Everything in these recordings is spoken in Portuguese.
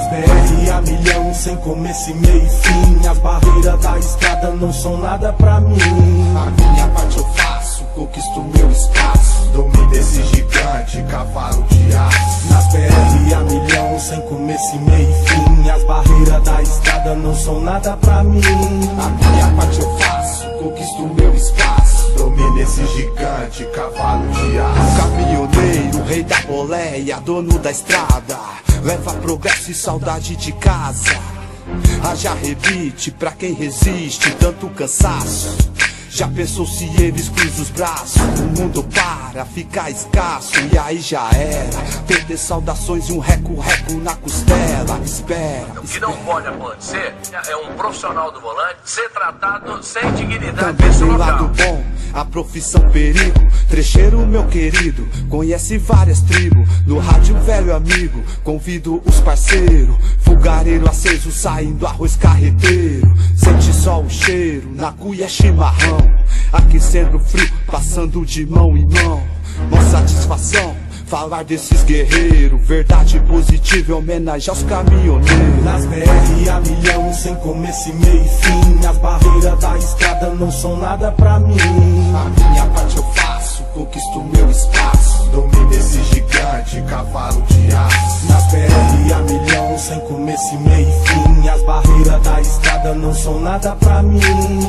Nas BR a milhão, sem começo e meio e fim. As barreiras da estrada não são nada pra mim. A minha parte eu faço, conquisto meu espaço. Domino esse gigante, cavalo de aço. Nas BR a milhão, sem começo e meio e fim. As barreiras da estrada não são nada pra mim. A minha parte eu faço, conquisto meu espaço. Domino esse gigante, cavalo de aço. Caminhoneiro, rei da boleia, dono da estrada, leva progresso e saudade de casa. Haja rebite pra quem resiste tanto cansaço. Já pensou se eles cruzam os braços? O mundo para, fica escasso e aí já era. Perder saudações e um reco-reco na costela. Espera, O que não pode acontecer é um profissional do volante ser tratado sem dignidade também nesse tem local. lado bom, a profissão perigo. Trecheiro meu querido, conhece várias tribos. No rádio velho amigo, convido os parceiros. Fogareiro aceso, saindo arroz carreteiro. Sente só o cheiro, na cuia é chimarrão. Aquecendo frio, passando de mão em mão. Uma satisfação falar desses guerreiros. Verdade positiva em homenagem aos caminhoneiros. Nas BR a milhão, sem começo e meio e fim. As barreiras da estrada não são nada pra mim. A minha parte eu faço, conquisto meu espaço. Domino esse gigante, cavalo de aço. Nas BR a milhão, sem começo e meio e fim. As barreiras da estrada não são nada pra mim.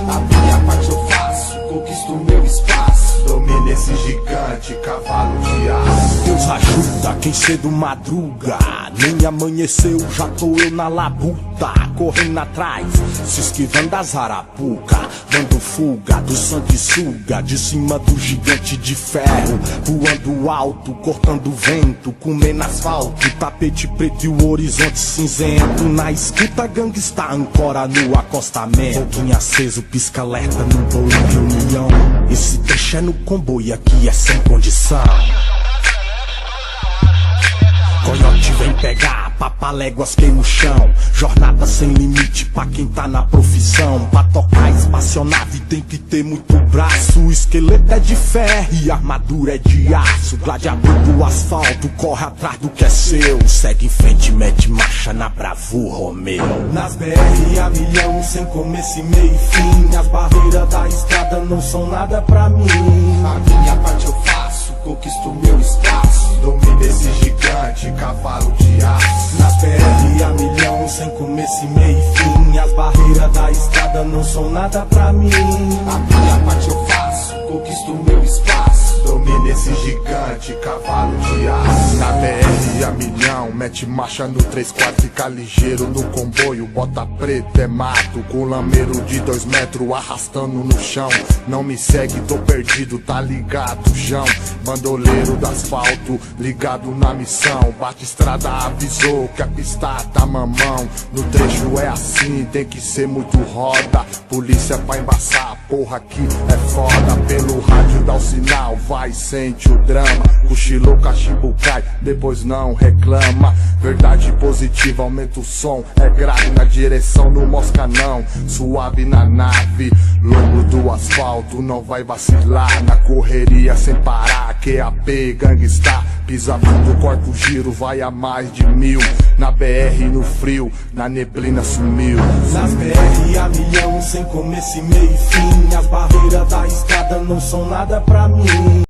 A minha parte eu faço, conquisto meu espaço. Domino esse gigante, cavalo de aço. Deus ajuda quem cedo madruga. Nem amanheceu, já tô eu na labuta. Correndo atrás, se esquivando das arapuca. Dando fuga do sanguessuga. De cima do gigante de ferro. Voando alto, cortando vento. Comendo asfalto, tapete preto e o horizonte cinzento. Na escuta gangsta, ancora no acostamento. Foguinho aceso, pisca alerta no bolo de união. Esse trecho é no comboio, aqui é sem condição. Coiote vem pegar, papaléguas queima o chão. Jornada sem limite pra quem tá na profissão. Pra tocar espaçonave tem que ter muito braço. O esqueleto é de ferro e a armadura é de aço. Gladiador do asfalto, corre atrás do que é seu. Segue em frente, mete marcha na bravura, Romeu. Nas BR a milhão, sem começo e meio e fim. As barreiras da estrada não são nada pra mim. A minha parte eu faço, conquisto meu espaço. Domino esse gigante, cavalo de aço. Nas BR a milhão, sem começo e meio e fim. As barreiras da estrada não são nada pra mim. A minha parte eu faço, conquisto meu espaço. Domino esse gigante, cavalo de aço. Na BR a milhão, mete marcha no 3/4, fica ligeiro no comboio. Bota preto é mato, com lameiro de 2 metros arrastando no chão. Não me segue, tô perdido, tá ligado, João. Bandoleiro do asfalto, ligado na missão. Bate estrada, avisou que a pista tá mamão. No trecho é assim, tem que ser muito roda. Polícia pra embaçar, porra aqui é foda. Pelo rádio dá o sinal, vai, sente o drama. Cochilou, cachimbo cai, depois não reclama. Verdade positiva, aumenta o som. É grave na direção, não mosca não. Suave na nave, longo do asfalto, não vai vacilar. Na correria sem parar, QAP, gangsta. Pisa fundo, corta o giro, vai a mais de 1000. Na BR no frio, na neblina sumiu. Nas BR a milhão, sem começo e meio e fim. As barreiras da estrada não são nada pra mim.